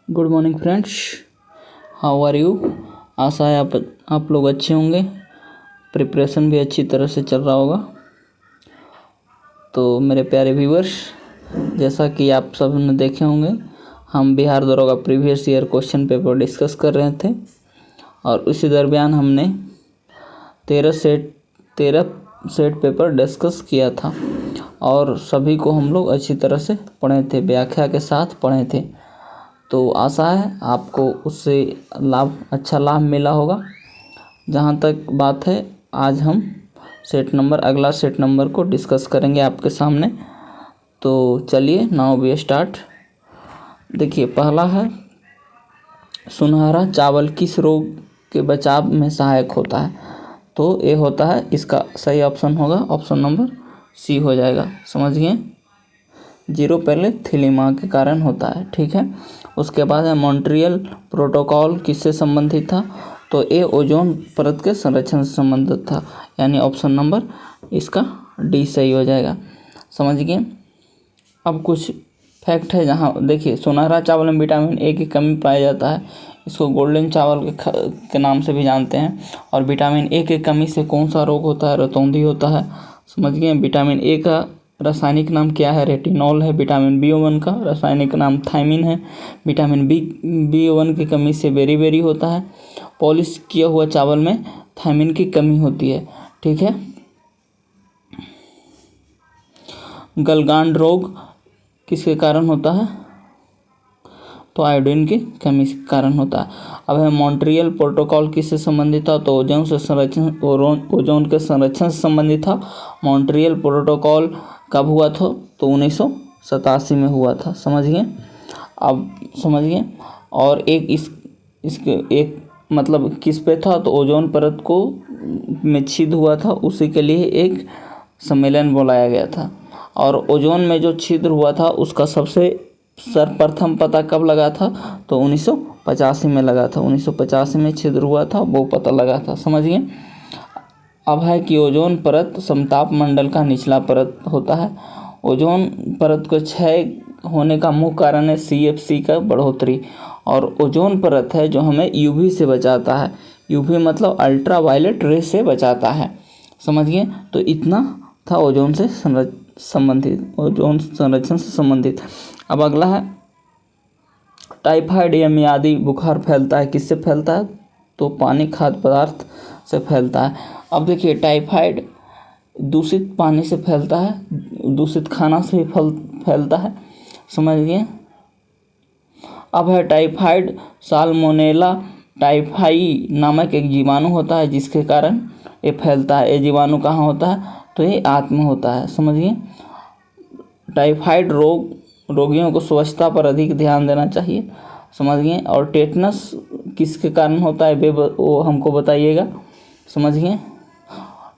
Good morning friends, how are you. आशा है आप लोग अच्छे होंगे। प्रिपरेशन भी अच्छी तरह से चल रहा होगा। तो मेरे प्यारे व्यूअर्स, जैसा कि आप सब ने देखे होंगे, हम बिहार दरोगा previous year question paper discuss कर रहे थे और उसी दरमियान हमने 13 सेट पेपर डिस्कस किया था और सभी को हम लोग अच्छी तरह से पढ़े थे, व्याख्या के साथ पढ़े थे। तो आशा है आपको उससे अच्छा लाभ मिला होगा। जहाँ तक बात है, आज हम अगला सेट नंबर को डिस्कस करेंगे आपके सामने। तो चलिए, नाउ वी स्टार्ट। देखिए, पहला है, सुनहरा चावल किस रोग के बचाव में सहायक होता है। तो ये होता है, इसका सही ऑप्शन होगा ऑप्शन नंबर सी हो जाएगा। समझिए, जीरो पहले थैलेसीमिया के कारण होता है। ठीक है। उसके बाद है, मॉन्ट्रियल प्रोटोकॉल किससे संबंधित था। तो ये ओजोन परत के संरक्षण से संबंधित था, यानी ऑप्शन नंबर इसका डी सही हो जाएगा। समझिए, अब कुछ फैक्ट है। जहाँ देखिए, सुनहरा चावल में विटामिन ए की कमी पाया जाता है। इसको गोल्डन चावल के नाम से भी जानते हैं। और विटामिन ए की कमी से कौन सा रोग होता है, रतौंधी होता है। समझिए, विटामिन ए का रासायनिक नाम क्या है, रेटिनॉल है। विटामिन B1 का रासायनिक नाम थायमिन है। विटामिन B1 की कमी से बेरी होता है। पॉलिश किया हुआ चावल में थायमिन की कमी होती है। ठीक है। गलगांड रोग किसके कारण होता है, तो आयोडीन की कमी के कारण होता है। अब है, मॉन्ट्रियल प्रोटोकॉल किससे संबंधित था। तो ओजोन के संरक्षण से संबंधित था। मॉन्ट्रियल प्रोटोकॉल कब हुआ था, तो 1987 में हुआ था। समझिए, अब समझिए। और इसके एक मतलब किस पे था, तो ओजोन परत को में छेद हुआ था, उसी के लिए एक सम्मेलन बुलाया गया था। और ओजोन में जो छिद्र हुआ था उसका सबसे सर्वप्रथम पता कब लगा था, तो 1985 में लगा था। 1985 में छिद्र हुआ था, वो पता लगा था। समझिए, अब है कि ओजोन परत समताप मंडल का निचला परत होता है। ओजोन परत को क्षय होने का मुख्य कारण है CFC का बढ़ोतरी। और ओजोन परत है जो हमें UV से बचाता है। UV मतलब अल्ट्रा वायलेट रे से बचाता है। समझिए, तो इतना था ओजोन संरक्षण से संबंधित। अब अगला है, टाइफाइड या मियादी बुखार फैलता है, किससे फैलता है, तो पानी खाद्य पदार्थ से फैलता है। अब देखिए, टाइफाइड दूषित पानी से फैलता है, दूषित खाना से फैलता है। समझिए, अब है, टाइफाइड साल्मोनेला टाइफाई नामक एक जीवाणु होता है जिसके कारण ये फैलता है। ये जीवाणु कहाँ होता है, तो ये आंत में होता है। समझिए, टाइफाइड रोगियों को स्वच्छता पर अधिक ध्यान देना चाहिए। समझिए, और टेटनस किसके कारण होता है, वो हमको बताइएगा। समझिए,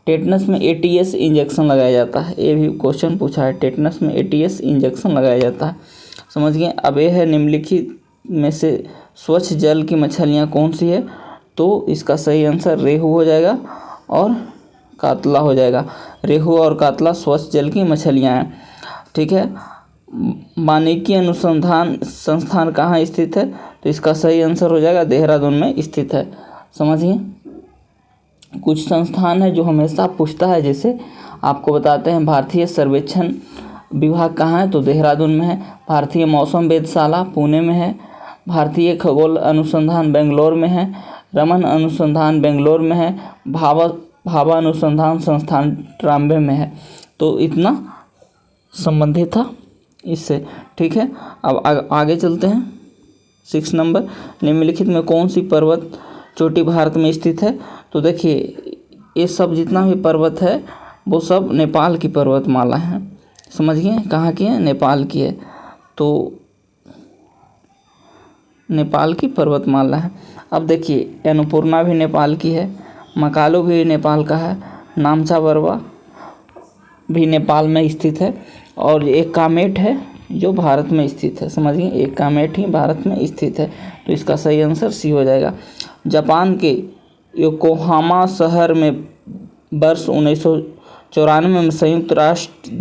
टेटनस में ATS इंजेक्शन लगाया जाता है। ये भी क्वेश्चन पूछा है, टेटनस में ATS इंजेक्शन लगाया जाता है। समझिए, अब ये है, निम्नलिखित में से स्वच्छ जल की मछलियाँ कौन सी है, तो इसका सही आंसर रेहू हो जाएगा और कातला हो जाएगा। रेहू और कातला स्वच्छ जल की मछलियाँ हैं। ठीक है। वानिकी अनुसंधान संस्थान कहाँ स्थित है, तो इसका सही आंसर हो जाएगा देहरादून में स्थित है। समझिए, कुछ संस्थान है जो हमेशा पूछता है, जैसे आपको बताते हैं, भारतीय सर्वेक्षण विभाग कहाँ है, तो देहरादून में है। भारतीय मौसम वेधशाला पुणे में है। भारतीय खगोल अनुसंधान बेंगलोर में है। रमन अनुसंधान बेंगलोर में है। भाभा अनुसंधान संस्थान ट्राम्बे में है। तो इतना संबंधित था इससे। ठीक है। अब आगे चलते हैं। 6 नंबर, निम्नलिखित में कौन सी पर्वत चोटी भारत में स्थित है। तो देखिए, ये सब जितना भी पर्वत है वो सब नेपाल की पर्वतमाला है। समझिए, कहाँ की है, नेपाल की है। तो नेपाल की पर्वतमाला है। अब देखिए, अन्नपूर्णा भी नेपाल की है। मकालू भी नेपाल का है। नामचा बरवा भी नेपाल में स्थित है। और एक कामेट है जो भारत में स्थित है। समझिए, एक कामेट ही भारत में स्थित है। तो इसका सही आंसर सी हो जाएगा। जापान के योकोहामा शहर में वर्ष 1994 में संयुक्त राष्ट्र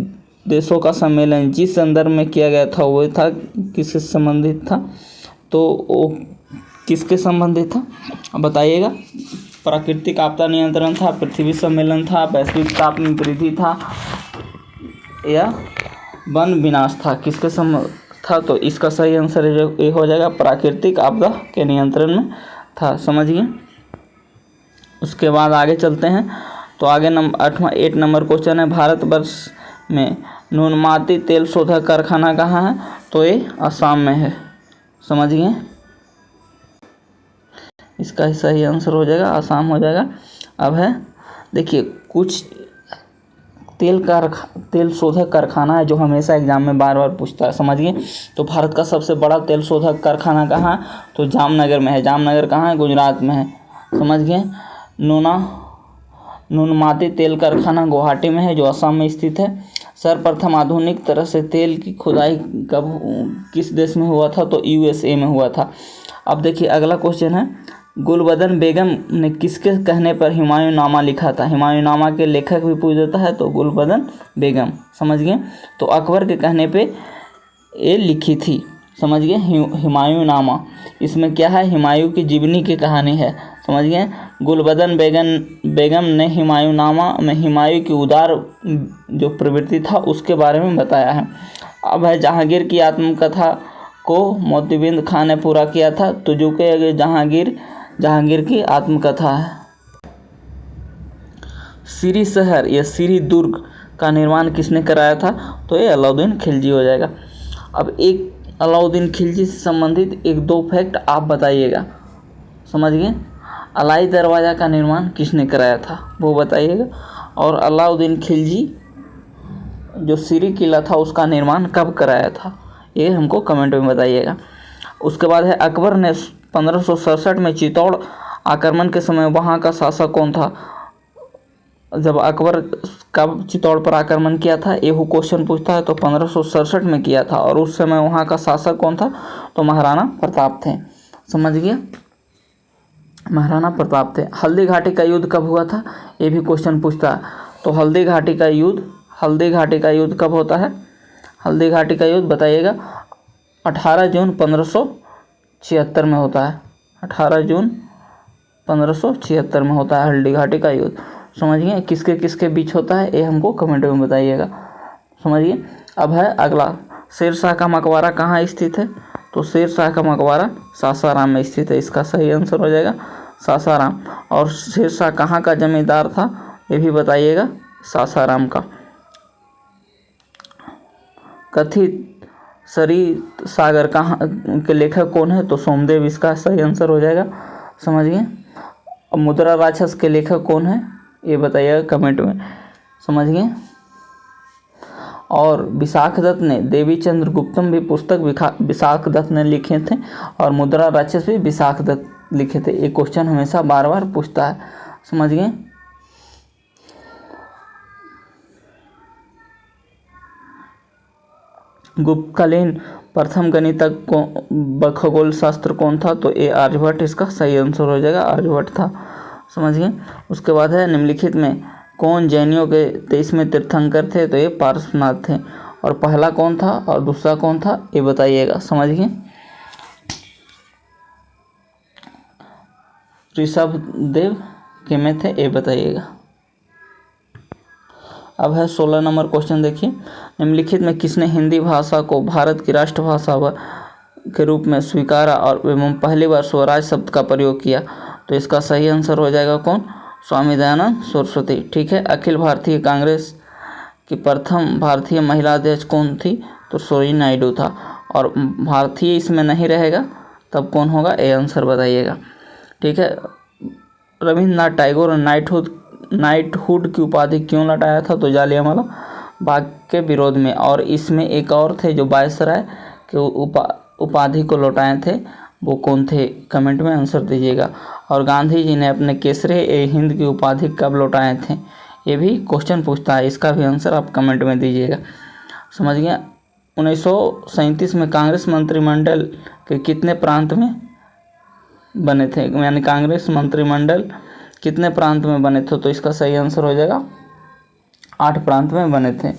देशों का सम्मेलन जिस संदर्भ में किया गया था, वो था किससे संबंधित था, तो वो किसके संबंधित था, अब बताइएगा। प्राकृतिक आपदा नियंत्रण था, पृथ्वी सम्मेलन था, वैश्विक ताप में वृद्धि था, या वन विनाश था, किसके था। तो इसका सही आंसर ये हो जाएगा प्राकृतिक आपदा के नियंत्रण में था, समझिए। उसके बाद आगे चलते हैं। तो आगे 8 नंबर क्वेश्चन है, भारतवर्ष में न्यूनमाती तेल शोधक कारखाना कहाँ है, तो ये असम में है, समझिए। इसका सही आंसर हो जाएगा असम हो जाएगा। अब है देखिए, कुछ तेल शोधक कारखाना है जो हमेशा एग्जाम में बार बार पूछता है, समझिए। तो भारत का सबसे बड़ा तेल शोधक कारखाना कहाँ है, तो जामनगर में है। जामनगर कहाँ है, गुजरात में है, समझ गए। नुनमाती तेल कारखाना गुवाहाटी में है जो असम में स्थित है। सर्वप्रथम आधुनिक तरह से तेल की खुदाई किस देश में हुआ था, तो USA में हुआ था। अब देखिए अगला क्वेश्चन है, गुलबदन बेगम ने किसके कहने पर हुमायूंनामा लिखा था। हुमायूंनामा के लेखक भी पूछ देता है, तो गुलबदन बेगम, समझ गए। तो अकबर के कहने पे ये लिखी थी, समझ गए, हुमायूंनामा। इसमें क्या है, हुमायूं की जीवनी की कहानी है, समझ गए। गुलबदन बेगम ने हुमायूंनामा में हुमायूं की उदार जो प्रवृत्ति था उसके बारे में बताया है। अब है जहांगीर की आत्मकथा को मोतीबिंद खां ने पूरा किया था, तो जो कि जहांगीर की आत्मकथा है। सीरी शहर या सीरी दुर्ग का निर्माण किसने कराया था, तो ये अलाउद्दीन खिलजी हो जाएगा। अब एक अलाउद्दीन खिलजी से संबंधित 1-2 फैक्ट आप बताइएगा, समझ गए। अलाई दरवाज़ा का निर्माण किसने कराया था, वो बताइएगा। और अलाउद्दीन खिलजी जो सीरी किला था उसका निर्माण कब कराया था, ये हमको कमेंट में बताइएगा। उसके बाद है, अकबर ने 1567 में चित्तौड़ आक्रमण के समय वहाँ का शासक कौन था। जब अकबर कब चित्तौड़ पर आक्रमण किया था, ये क्वेश्चन पूछता है, तो 1567 में किया था। और उस समय वहाँ का शासक कौन था, तो महाराणा प्रताप थे, समझ गया, महाराणा प्रताप थे। हल्दी घाटी का युद्ध कब हुआ था, ये भी क्वेश्चन पूछता है। तो हल्दी घाटी का युद्ध कब होता है, हल्दी घाटी का युद्ध बताइएगा। 18 जून 1576 में होता है, 18 जून 1576 में होता है हल्दी घाटी का युद्ध, समझिए। किसके किसके बीच होता है, ये हमको कमेंट में बताइएगा, समझिए। अब है अगला, शेरशाह का मकबरा कहाँ स्थित है, तो शेरशाह का मकबरा सासाराम में स्थित है, इसका सही आंसर हो जाएगा सासाराम। और शेरशाह कहाँ का जमींदार था, ये भी बताइएगा, सासाराम का। कथित सरित सागर कहाँ के लेखक कौन है, तो सोमदेव, इसका सही आंसर हो जाएगा, समझिए। अब मुद्रा राक्षस के लेखक कौन है, ये बताइएगा कमेंट में, समझिए। और विशाख दत्त ने देवी चंद्रगुप्तम भी पुस्तक विशाख दत्त ने लिखे थे, और मुद्रा राक्षस भी विशाख दत्त लिखे थे। ये क्वेश्चन हमेशा बार बार पूछता है, समझ गए। गुप्तकालीन प्रथम गणितज्ञ को खगोल शास्त्र कौन था, तो ये आर्यभट्ट, इसका सही आंसर हो जाएगा, आर्यभट्ट था, समझिए। उसके बाद है, निम्नलिखित में कौन जैनियों के 23वें तीर्थंकर थे, तो ये पार्श्वनाथ थे। और पहला कौन था और दूसरा कौन था, ये बताइएगा, समझिए। ऋषभदेव के में थे, ये बताइएगा। अब है 16 नंबर क्वेश्चन, देखिए। निम्नलिखित में किसने हिंदी भाषा को भारत की राष्ट्रभाषा के रूप में स्वीकारा और एवं पहली बार स्वराज शब्द का प्रयोग किया, तो इसका सही आंसर हो जाएगा कौन, स्वामी दयानंद सरस्वती, ठीक है। अखिल भारतीय कांग्रेस की प्रथम भारतीय महिला अध्यक्ष कौन थी, तो सरोजिनी नायडू था। और भारतीय इसमें नहीं रहेगा, तब कौन होगा, ये आंसर बताइएगा, ठीक है। रविंद्रनाथ टैगोर नाइटहुड की उपाधि क्यों लौटाया था, तो जालियांवाला बाग के विरोध में। और इसमें एक और थे जो वायसराय के उपाधि को लौटाए थे, वो कौन थे, कमेंट में आंसर दीजिएगा। और गांधी जी ने अपने केसरे हिंद की उपाधि कब लौटाए थे, ये भी क्वेश्चन पूछता है, इसका भी आंसर आप कमेंट में दीजिएगा, समझ गए। 1937 में कांग्रेस मंत्रिमंडल के कितने प्रांत में बने थे, यानी कांग्रेस मंत्रिमंडल कितने प्रांत में बने थे, तो इसका सही आंसर हो जाएगा 8 प्रांत में बने थे,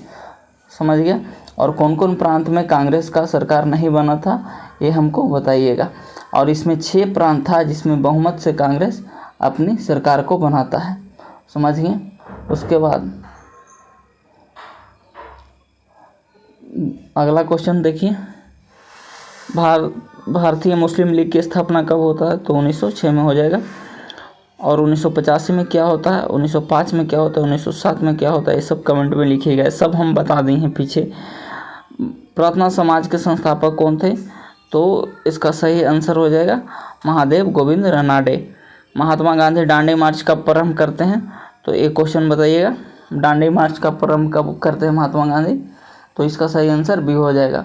समझ गया। और कौन कौन प्रांत में कांग्रेस का सरकार नहीं बना था, ये हमको बताइएगा। और इसमें 6 प्रांत था जिसमें बहुमत से कांग्रेस अपनी सरकार को बनाता है, समझिए। उसके बाद अगला क्वेश्चन देखिए, भारतीय मुस्लिम लीग की स्थापना कब होता है? तो 1906 में हो जाएगा। और 1985 में क्या होता है, 1905 में क्या होता है, 1907 में क्या होता है, ये सब कमेंट में लिखिएगा, सब हम बता दिए हैं पीछे। प्रार्थना समाज के संस्थापक कौन थे? तो इसका सही आंसर हो जाएगा महादेव गोविंद रानडे। महात्मा गांधी दांडी मार्च कब प्रारंभ करते हैं? तो एक क्वेश्चन बताइएगा, दांडी मार्च का प्रारंभ कब करते हैं महात्मा गांधी? तो इसका सही आंसर बी हो जाएगा,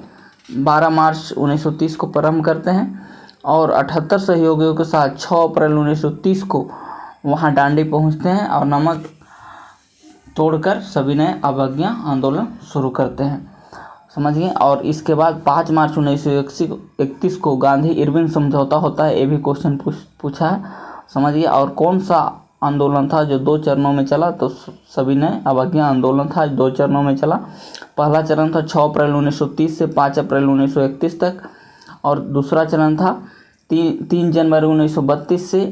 12 मार्च 1930 को प्रारंभ करते हैं और 78 सहयोगियों के साथ 6 अप्रैल 1930 को वहां दांडी पहुंचते हैं और नमक तोड़कर सभी ने अवज्ञा आंदोलन शुरू करते हैं, समझिए। और इसके बाद 5 मार्च 1931 को गांधी इरविन समझौता होता है, ये भी क्वेश्चन पूछा है, समझिए। और कौन सा आंदोलन था जो 2 चरणों में चला? तो सभी ने अवज्ञा आंदोलन था, 2 चरणों में चला। पहला चरण था 6 अप्रैल 1930 से 5 अप्रैल 1931 तक, और दूसरा चरण था 3 जनवरी 1932 से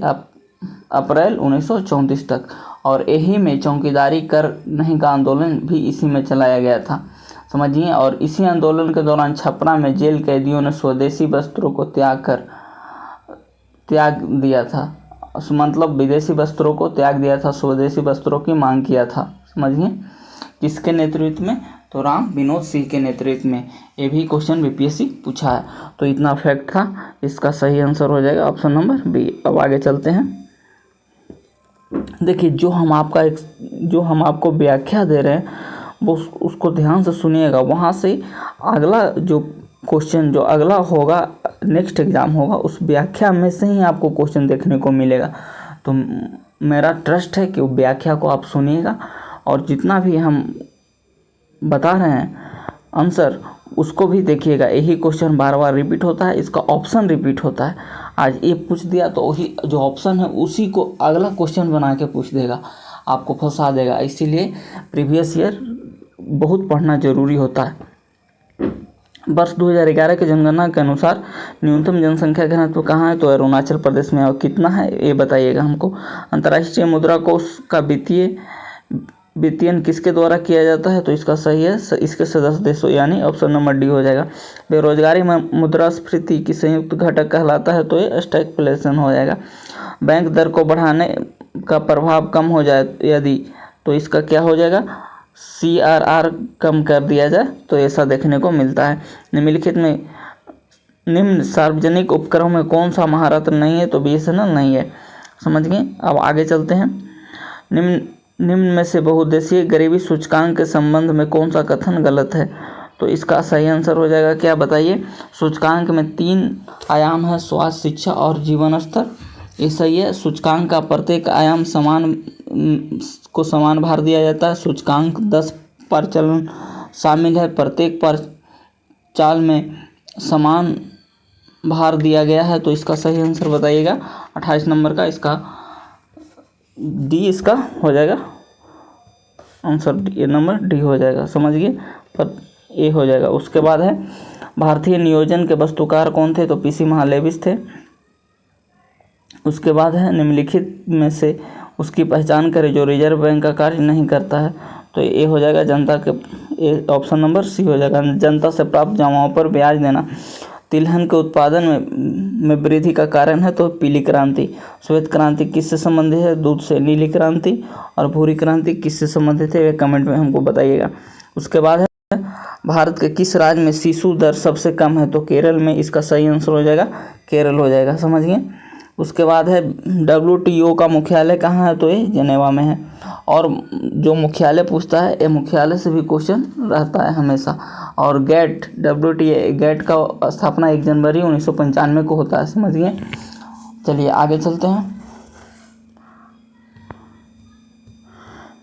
अप्रैल 1934 तक। और यही में चौकीदारी कर नहीं का आंदोलन भी इसी में चलाया गया था, समझिए। और इसी आंदोलन के दौरान छपरा में जेल कैदियों ने स्वदेशी वस्त्रों को त्याग दिया था, मतलब विदेशी वस्त्रों को त्याग दिया था, स्वदेशी वस्त्रों की मांग किया था, समझिए। किसके नेतृत्व में? तो राम विनोद सिंह के नेतृत्व में। ये भी क्वेश्चन बीपीएससी पूछा है। तो इतना फैक्ट था, इसका सही आंसर हो जाएगा ऑप्शन नंबर बी। अब आगे चलते हैं। देखिए, जो हम आपको व्याख्या दे रहे हैं वो उसको ध्यान से सुनिएगा। वहाँ से अगला जो क्वेश्चन जो अगला होगा, नेक्स्ट एग्ज़ाम होगा, उस व्याख्या में से ही आपको क्वेश्चन देखने को मिलेगा। तो मेरा ट्रस्ट है कि वो व्याख्या को आप सुनिएगा और जितना भी हम बता रहे हैं आंसर उसको भी देखिएगा। यही क्वेश्चन बार बार रिपीट होता है, इसका ऑप्शन रिपीट होता है। आज ये पूछ दिया तो वही जो ऑप्शन है उसी को अगला क्वेश्चन बना के पूछ देगा, आपको फंसा देगा। इसीलिए प्रीवियस ईयर बहुत पढ़ना ज़रूरी होता है। वर्ष 2011 की जनगणना के अनुसार न्यूनतम जनसंख्या घनत्व कहाँ है? तो अरुणाचल प्रदेश में। और कितना है ये बताइएगा हमको। अंतर्राष्ट्रीय मुद्रा कोष का वित्तीयन किसके द्वारा किया जाता है? तो इसका सही है इसके सदस्य देशों, यानी ऑप्शन नंबर डी हो जाएगा। बेरोजगारी में मुद्रास्फीति की संयुक्त घटक कहलाता है, तो ये स्टैगफ्लेशन हो जाएगा। बैंक दर को बढ़ाने का प्रभाव कम हो जाए यदि, तो इसका क्या हो जाएगा? CRR कम कर दिया जाए, तो ऐसा देखने को मिलता है। निम्नलिखित में निम्न सार्वजनिक उपक्रमों में कौन सा महारत्न नहीं है? तो BSNL नहीं है, समझ गए। अब आगे चलते हैं। निम्न में से बहुउद्देशीय गरीबी सूचकांक के संबंध में कौन सा कथन गलत है? तो इसका सही आंसर हो जाएगा, क्या बताइए। सूचकांक में 3 आयाम है, स्वास्थ्य, शिक्षा और जीवन स्तर। ये सही है। सूचकांक का प्रत्येक आयाम को समान भार दिया जाता है। सूचकांक 10 प्रचलन शामिल है, प्रत्येक चाल में समान भार दिया गया है। तो इसका सही आंसर बताइएगा 28 नंबर का, इसका डी इसका हो जाएगा आंसर, ये नंबर डी हो जाएगा, समझिए, पर ए हो जाएगा। उसके बाद है भारतीय नियोजन के वस्तुकार कौन थे? तो PC महालेविस थे। उसके बाद है निम्नलिखित में से उसकी पहचान करें जो रिजर्व बैंक का कार्य नहीं करता है। तो ये हो जाएगा जनता के, ये ऑप्शन नंबर सी हो जाएगा, जनता से प्राप्त जमाओं पर ब्याज देना। तिलहन के उत्पादन में वृद्धि का कारण है, तो पीली क्रांति। श्वेत क्रांति किससे संबंधित है? दूध से। नीली क्रांति और भूरी क्रांति किससे संबंधित है? वे कमेंट में हमको बताइएगा। उसके बाद है भारत के किस राज्य में शिशु दर सबसे कम है? तो केरल में, इसका सही आंसर हो जाएगा केरल हो जाएगा, समझिए। उसके बाद है WTO का मुख्यालय कहाँ है? तो ये जेनेवा में है। और जो मुख्यालय पूछता है, ये मुख्यालय से भी क्वेश्चन रहता है हमेशा। और गेट का स्थापना 1 जनवरी 1995 को होता है, समझिए। चलिए आगे चलते हैं।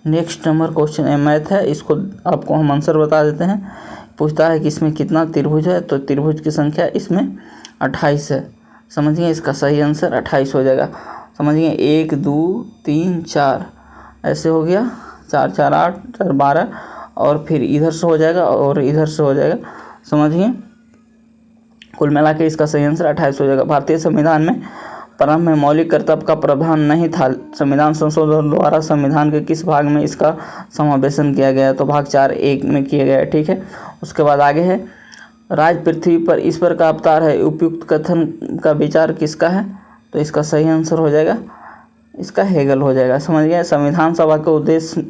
नेक्स्ट नंबर क्वेश्चन मैथ है, इसको आपको हम आंसर बता देते हैं। पूछता है कि इसमें कितना त्रिभुज है? तो त्रिभुज की संख्या इसमें 28 है, समझिए। इसका सही आंसर 28 हो जाएगा, समझिए। 1 2 3 4 ऐसे हो गया, 4 4 8 4 12, और फिर इधर से हो जाएगा और इधर से हो जाएगा, समझिए। कुल मिला के इसका सही आंसर 28 हो जाएगा। भारतीय संविधान में प्रारंभ में मौलिक कर्तव्य का प्रावधान नहीं था। संविधान संशोधन द्वारा संविधान के किस भाग में इसका समावेशन किया गया? तो भाग 4(1) में किया गया है। ठीक है, उसके बाद आगे है, राज पृथ्वी पर ईश्वर का अवतार है, उपयुक्त कथन का विचार किसका है? तो इसका सही आंसर हो जाएगा, इसका हेगल हो जाएगा। समझ गए। संविधान सभा के उद्देश्य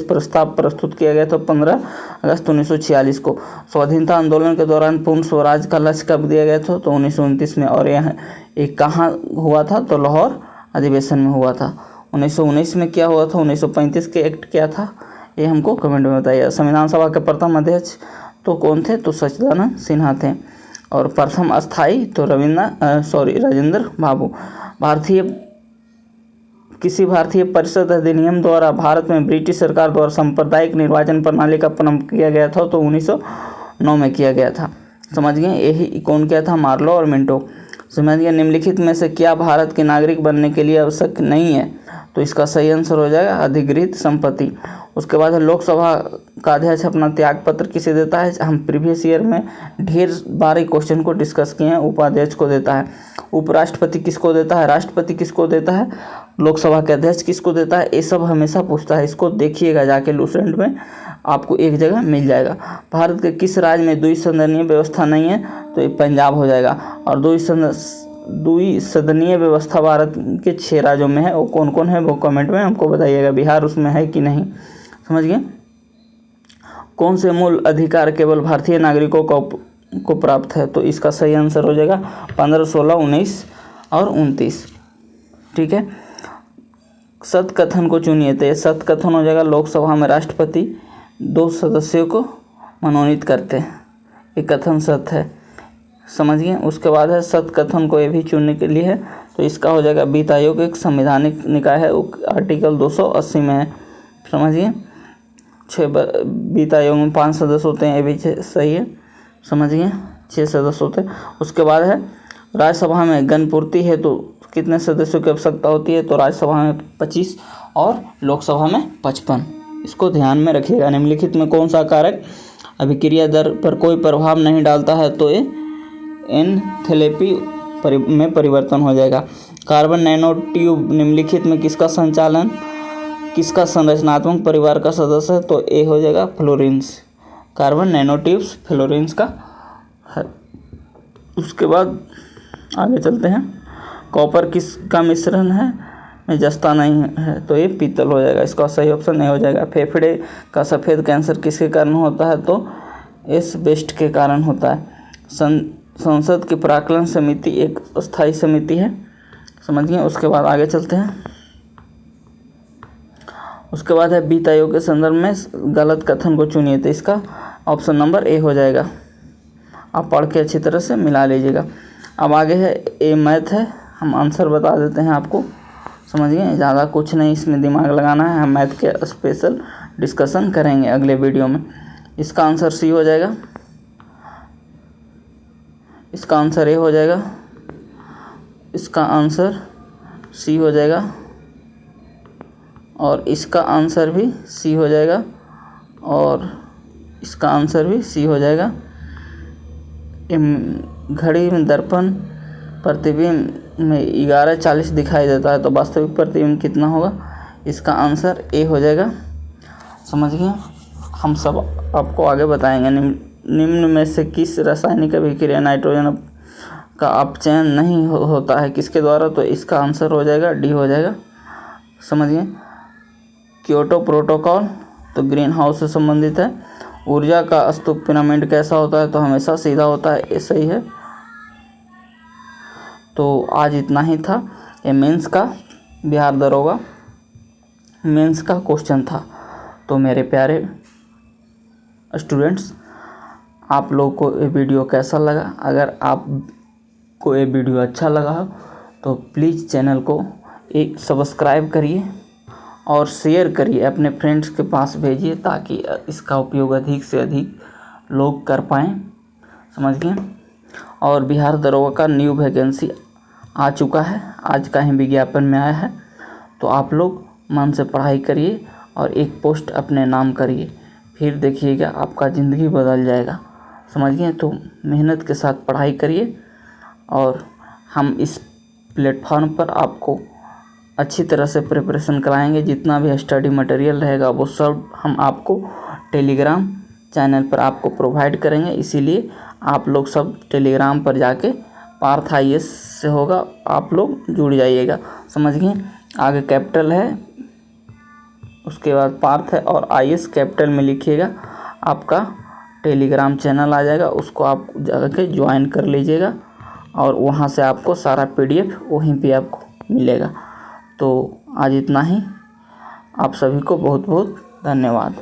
प्रस्ताव प्रस्तुत किया गया था 15 अगस्त 1946 को। स्वाधीनता आंदोलन के दौरान पूर्ण स्वराज का लक्ष्य कब दिया गया था? तो 1929 में। और यह एक कहाँ हुआ था? तो लाहौर अधिवेशन में हुआ था। 1919 में क्या हुआ था? 1935 के एक्ट क्या था? ये हमको कमेंट में बताइए। संविधान सभा के प्रथम अध्यक्ष तो कौन थे? तो सच्चिदानंद सिन्हा थे। और प्रथम अस्थाई तो राजेंद्र बाबू। किसी भारतीय परिषद अधिनियम द्वारा भारत में ब्रिटिश सरकार द्वारा सांप्रदायिक निर्वाचन प्रणाली का प्रारंभ किया गया था? तो 1909 में किया गया था। समझ गए। यही कौन किया था? मार्लो और मिंटो। समझ गए। निम्नलिखित में से क्या भारत के नागरिक बनने के लिए आवश्यक नहीं है? तो इसका सही आंसर हो जाएगा अधिकृत संपत्ति। उसके बाद है, लोकसभा का अध्यक्ष अपना त्याग पत्र किसे देता है? हम प्रीवियस ईयर में ढेर बार क्वेश्चन को डिस्कस किए हैं। उपाध्यक्ष को देता है। उपराष्ट्रपति किसको देता है? राष्ट्रपति किसको देता है? लोकसभा के अध्यक्ष किसको देता है? ये सब हमेशा पूछता है। इसको देखिएगा जाके लूसेंट में, आपको एक जगह मिल जाएगा। भारत के किस राज्य में द्विसदनीय व्यवस्था नहीं है? तो ये पंजाब हो जाएगा। और द्विसदनीय व्यवस्था भारत के 6 राज्यों में है। वो कौन कौन है वो कमेंट में हमको बताइएगा। बिहार उसमें है कि नहीं? समझ गए। कौन से मूल अधिकार केवल भारतीय नागरिकों को प्राप्त है? तो इसका सही आंसर हो जाएगा 15, 16, 19 और 29। ठीक है। सत्य कथन को चुनिए। तो ये सत्य कथन हो जाएगा, लोकसभा में राष्ट्रपति 2 सदस्यों को मनोनीत करते हैं, ये कथन सत्य है। समझिए। उसके बाद है, सत्य कथन को ये भी चुनने के लिए है, तो इसका हो जाएगा वित्त आयोग एक संवैधानिक निकाय है, आर्टिकल 280 में है। समझिए। 6 वित्त आयोग में 5 सदस्य होते हैं, ये भी सही है। समझिए। 6 सदस्य होते हैं। उसके बाद है, राज्यसभा में गणपूर्ति है तो कितने सदस्यों की आवश्यकता होती है? तो राज्यसभा में 25 और लोकसभा में 55। इसको ध्यान में रखिएगा। निम्नलिखित में कौन सा कारक अभिक्रिया दर पर कोई प्रभाव नहीं डालता है? तो ये एंथैल्पी में परिवर्तन हो जाएगा। कार्बन नैनो ट्यूब निम्नलिखित में किसका संरचनात्मक परिवार का सदस्य है? तो ए हो जाएगा fluorines. Carbon nano tubes fluorines का है। उसके बाद आगे चलते हैं। कॉपर किसका मिश्रण है? में जस्ता नहीं है, तो ये पीतल हो जाएगा। इसका सही ऑप्शन नहीं हो जाएगा। फेफड़े का सफ़ेद कैंसर किसके कारण होता है? तो एस्बेस्टस के कारण होता है। संसद की प्राक्कलन समिति एक स्थायी समिति है। समझिए। उसके बाद आगे चलते हैं। उसके बाद है, वित्त आयोग के संदर्भ में गलत कथन को चुनिए। तो इसका ऑप्शन नंबर ए हो जाएगा। आप पढ़ के अच्छी तरह से मिला लीजिएगा। अब आगे है, ए मैथ है, हम आंसर बता देते हैं आपको। समझिए। ज़्यादा कुछ नहीं इसमें दिमाग लगाना है। हम मैथ के स्पेशल डिस्कशन करेंगे अगले वीडियो में। इसका आंसर सी हो जाएगा। इसका आंसर ए हो जाएगा। इसका आंसर सी हो जाएगा। और इसका आंसर भी सी हो जाएगा। और इसका आंसर भी सी हो जाएगा। घड़ी में दर्पण प्रतिबिंब में 11:40 दिखाई देता है, तो वास्तविक प्रतिबिंब कितना होगा? इसका आंसर ए हो जाएगा। समझ गए। हम सब आपको आगे बताएंगे। निम्न में से किस रासायनिक अभिक्रिया नाइट्रोजन का अपचयन नहीं होता है किसके द्वारा? तो इसका आंसर हो जाएगा डी हो जाएगा। समझिए। क्योटो प्रोटोकॉल तो ग्रीन हाउस से संबंधित है। ऊर्जा का स्तूप पिरामिड कैसा होता है? तो हमेशा सीधा होता है, ये सही है। तो आज इतना ही था। ये मेंस का बिहार दरोगा मेंस का क्वेश्चन था। तो मेरे प्यारे स्टूडेंट्स, आप लोग को ये वीडियो कैसा लगा? अगर आपको ये वीडियो अच्छा लगा हो तो प्लीज़ चैनल को एक सब्सक्राइब करिए और शेयर करिए, अपने फ्रेंड्स के पास भेजिए, ताकि इसका उपयोग अधिक से अधिक लोग कर पाएँ। समझ गए। और बिहार दरोगा का न्यू वैकेंसी आ चुका है, आज का ही विज्ञापन में आया है। तो आप लोग मन से पढ़ाई करिए और एक पोस्ट अपने नाम करिए, फिर देखिएगा आपका ज़िंदगी बदल जाएगा। समझ गए। तो मेहनत के साथ पढ़ाई करिए और हम इस प्लेटफॉर्म पर आपको अच्छी तरह से प्रिपरेशन कराएंगे। जितना भी स्टडी मटेरियल रहेगा वो सब हम आपको टेलीग्राम चैनल पर आपको प्रोवाइड करेंगे। इसीलिए आप लोग सब टेलीग्राम पर जाके पार्थ IAS से होगा, आप लोग जुड़ जाइएगा। समझ गए। आगे कैपिटल है, उसके बाद पार्थ है और IAS कैपिटल में लिखिएगा, आपका टेलीग्राम चैनल आ जाएगा। उसको आप जाके ज्वाइन कर लीजिएगा और वहाँ से आपको सारा PDF वहीं पे आपको मिलेगा। तो आज इतना ही। आप सभी को बहुत बहुत धन्यवाद।